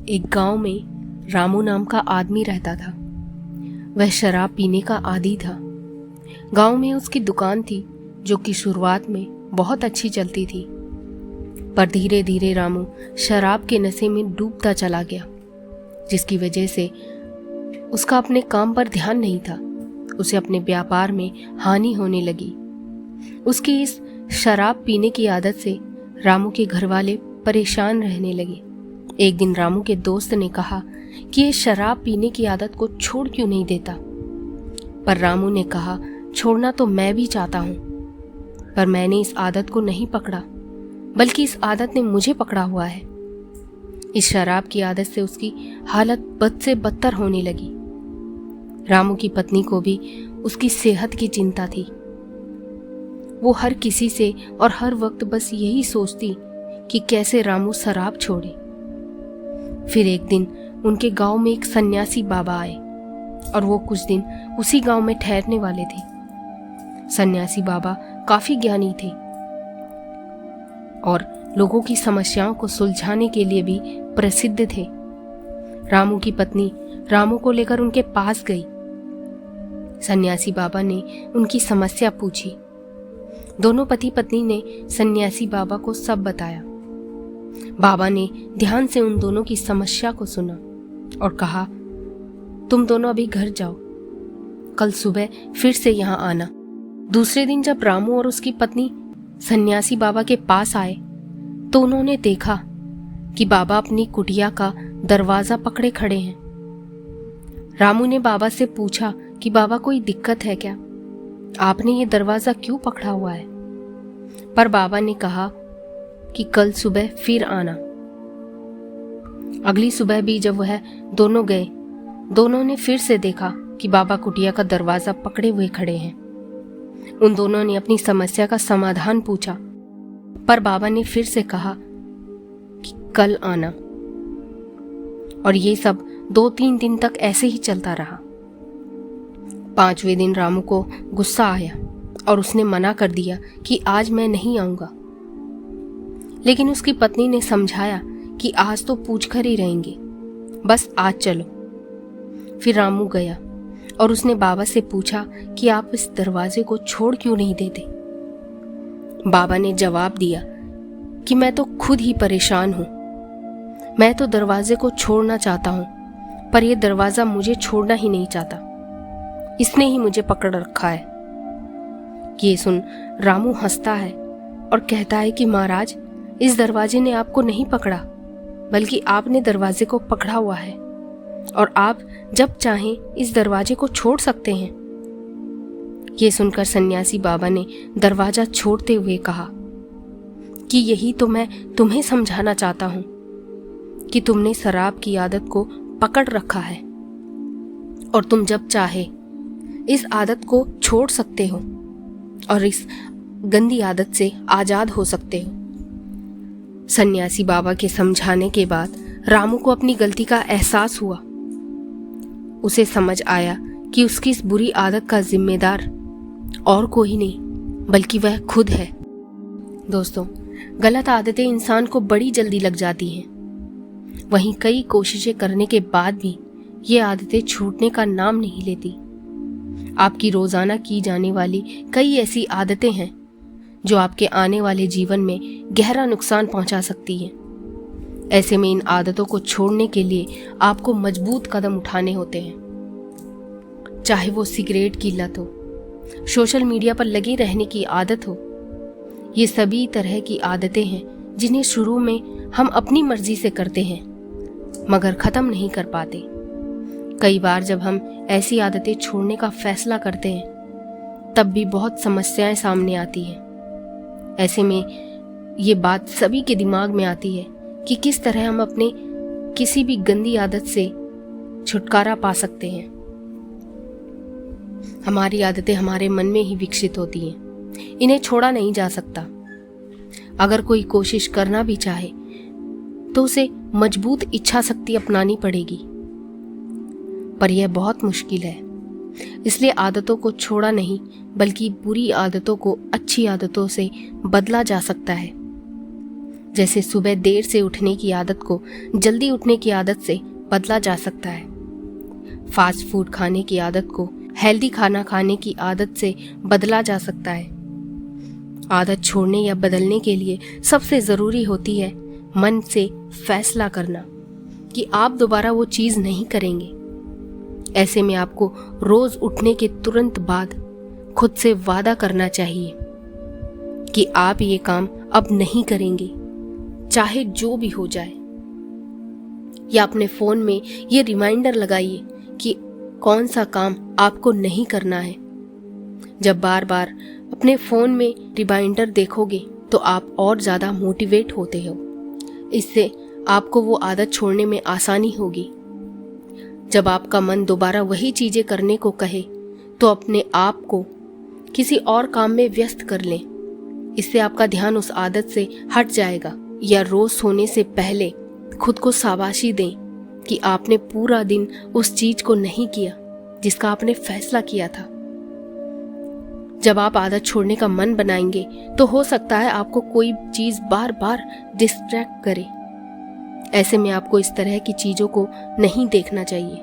एक गांव में रामू नाम का आदमी रहता था। वह शराब पीने का आदी था। गांव में उसकी दुकान थी जो कि शुरुआत में बहुत अच्छी चलती थी, पर धीरे धीरे रामू शराब के नशे में डूबता चला गया, जिसकी वजह से उसका अपने काम पर ध्यान नहीं था। उसे अपने व्यापार में हानि होने लगी। उसकी इस शराब पीने की आदत से रामू के घर वाले परेशान रहने लगे। एक दिन रामू के दोस्त ने कहा कि ये शराब पीने की आदत को छोड़ क्यों नहीं देता। पर रामू ने कहा, छोड़ना तो मैं भी चाहता हूं, पर मैंने इस आदत को नहीं पकड़ा, बल्कि इस आदत ने मुझे पकड़ा हुआ है। इस शराब की आदत से उसकी हालत बद से बदतर होने लगी। रामू की पत्नी को भी उसकी सेहत की चिंता थी। वो हर किसी से और हर वक्त बस यही सोचती कि कैसे रामू शराब छोड़े। फिर एक दिन उनके गांव में एक सन्यासी बाबा आए और वो कुछ दिन उसी गांव में ठहरने वाले थे। सन्यासी बाबा काफी ज्ञानी थे और लोगों की समस्याओं को सुलझाने के लिए भी प्रसिद्ध थे। रामू की पत्नी रामू को लेकर उनके पास गई। सन्यासी बाबा ने उनकी समस्या पूछी। दोनों पति पत्नी ने सन्यासी बाबा को सब बताया। बाबा ने ध्यान से उन दोनों की समस्या को सुना और कहा, तुम दोनों अभी घर जाओ, कल सुबह फिर से यहाँ आना। दूसरे दिन जब रामू और उसकी पत्नी सन्यासी बाबा के पास आए तो उन्होंने देखा कि बाबा अपनी कुटिया का दरवाजा पकड़े खड़े हैं। रामू ने बाबा से पूछा कि बाबा कोई दिक्कत है क्या, आपने ये दरवाजा क्यों पकड़ा हुआ है। पर बाबा ने कहा कि कल सुबह फिर आना। अगली सुबह भी जब वह दोनों गए, दोनों ने फिर से देखा कि बाबा कुटिया का दरवाजा पकड़े हुए खड़े हैं। उन दोनों ने अपनी समस्या का समाधान पूछा, पर बाबा ने फिर से कहा कि कल आना। और ये सब 2-3 दिन तक ऐसे ही चलता रहा। 5वें दिन रामू को गुस्सा आया और उसने मना कर दिया कि आज मैं नहीं आऊंगा। लेकिन उसकी पत्नी ने समझाया कि आज तो पूछ कर ही रहेंगे, बस आज चलो। फिर रामू गया और उसने बाबा से पूछा कि आप इस दरवाजे को छोड़ क्यों नहीं देते। बाबा ने जवाब दिया कि मैं तो खुद ही परेशान हूं। मैं तो दरवाजे को छोड़ना चाहता हूं, पर यह दरवाजा मुझे छोड़ना ही नहीं चाहता। इसने ही मुझे पकड़ रखा है। ये सुन रामू हंसता है और कहता है कि महाराज, इस दरवाजे ने आपको नहीं पकड़ा, बल्कि आपने दरवाजे को पकड़ा हुआ है और आप जब चाहें इस दरवाजे को छोड़ सकते हैं। ये सुनकर सन्यासी बाबा ने दरवाजा छोड़ते हुए कहा कि यही तो मैं तुम्हें समझाना चाहता हूं कि तुमने शराब की आदत को पकड़ रखा है और तुम जब चाहे इस आदत को छोड़ सकते हो और इस गंदी आदत से आजाद हो सकते हो। सन्यासी बाबा के समझाने के बाद रामू को अपनी गलती का एहसास हुआ। उसे समझ आया कि उसकी इस बुरी आदत का जिम्मेदार और कोई नहीं, बल्कि वह खुद है। दोस्तों, गलत आदतें इंसान को बड़ी जल्दी लग जाती हैं। वहीं कई कोशिशें करने के बाद भी ये आदतें छूटने का नाम नहीं लेती। आपकी रोजाना की जाने वाली कई ऐसी आदतें हैं जो आपके आने वाले जीवन में गहरा नुकसान पहुंचा सकती हैं। ऐसे में इन आदतों को छोड़ने के लिए आपको मजबूत कदम उठाने होते हैं। चाहे वो सिगरेट की लत हो, सोशल मीडिया पर लगे रहने की आदत हो, ये सभी तरह की आदतें हैं जिन्हें शुरू में हम अपनी मर्जी से करते हैं मगर खत्म नहीं कर पाते। कई बार जब हम ऐसी आदतें छोड़ने का फैसला करते हैं तब भी बहुत समस्याएं सामने आती हैं। ऐसे में ये बात सभी के दिमाग में आती है कि किस तरह हम अपने किसी भी गंदी आदत से छुटकारा पा सकते हैं। हमारी आदतें हमारे मन में ही विकसित होती हैं, इन्हें छोड़ा नहीं जा सकता। अगर कोई कोशिश करना भी चाहे तो उसे मजबूत इच्छा शक्ति अपनानी पड़ेगी, पर यह बहुत मुश्किल है। इसलिए आदतों को छोड़ा नहीं, बल्कि बुरी आदतों को अच्छी आदतों से बदला जा सकता है। जैसे सुबह देर से उठने की आदत को जल्दी उठने की आदत से बदला जा सकता है। फास्ट फूड खाने की आदत को हेल्दी खाना खाने की आदत से बदला जा सकता है। आदत छोड़ने या बदलने के लिए सबसे ज़रूरी होती है मन से फैसला करना कि आप दोबारा वो चीज़ नहीं करेंगे। ऐसे में आपको रोज़ उठने के तुरंत बाद खुद से वादा करना चाहिए कि आप ये काम अब नहीं करेंगे, चाहे जो भी हो जाए। या अपने फ़ोन में ये रिमाइंडर लगाइए कि कौन सा काम आपको नहीं करना है। जब बार बार अपने फ़ोन में रिमाइंडर देखोगे तो आप और ज़्यादा मोटिवेट होते हो। इससे आपको वो आदत छोड़ने में आसानी होगी। जब आपका मन दोबारा वही चीज़ें करने को कहे तो अपने आप को किसी और काम में व्यस्त कर लें। इससे आपका ध्यान उस आदत से हट जाएगा। या रोज़ सोने से पहले खुद को शाबाशी दें कि आपने पूरा दिन उस चीज़ को नहीं किया जिसका आपने फैसला किया था। जब आप आदत छोड़ने का मन बनाएंगे तो हो सकता है आपको कोई चीज़ बार बार डिस्ट्रैक्ट करे। ऐसे में आपको इस तरह की चीज़ों को नहीं देखना चाहिए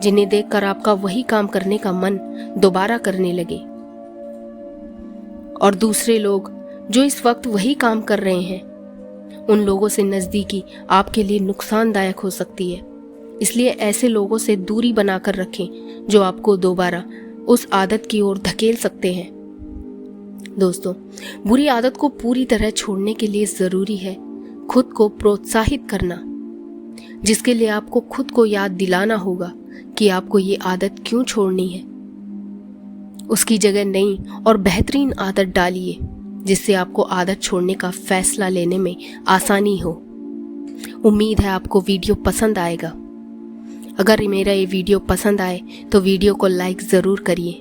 जिन्हें देखकर आपका वही काम करने का मन दोबारा करने लगे। और दूसरे लोग जो इस वक्त वही काम कर रहे हैं, उन लोगों से नज़दीकी आपके लिए नुकसानदायक हो सकती है। इसलिए ऐसे लोगों से दूरी बनाकर रखें जो आपको दोबारा उस आदत की ओर धकेल सकते हैं। दोस्तों, बुरी आदत को पूरी तरह छोड़ने के लिए ज़रूरी है खुद को प्रोत्साहित करना, जिसके लिए आपको खुद को याद दिलाना होगा कि आपको ये आदत क्यों छोड़नी है। उसकी जगह नई और बेहतरीन आदत डालिए जिससे आपको आदत छोड़ने का फैसला लेने में आसानी हो। उम्मीद है आपको वीडियो पसंद आएगा। अगर मेरा ये वीडियो पसंद आए तो वीडियो को लाइक ज़रूर करिए।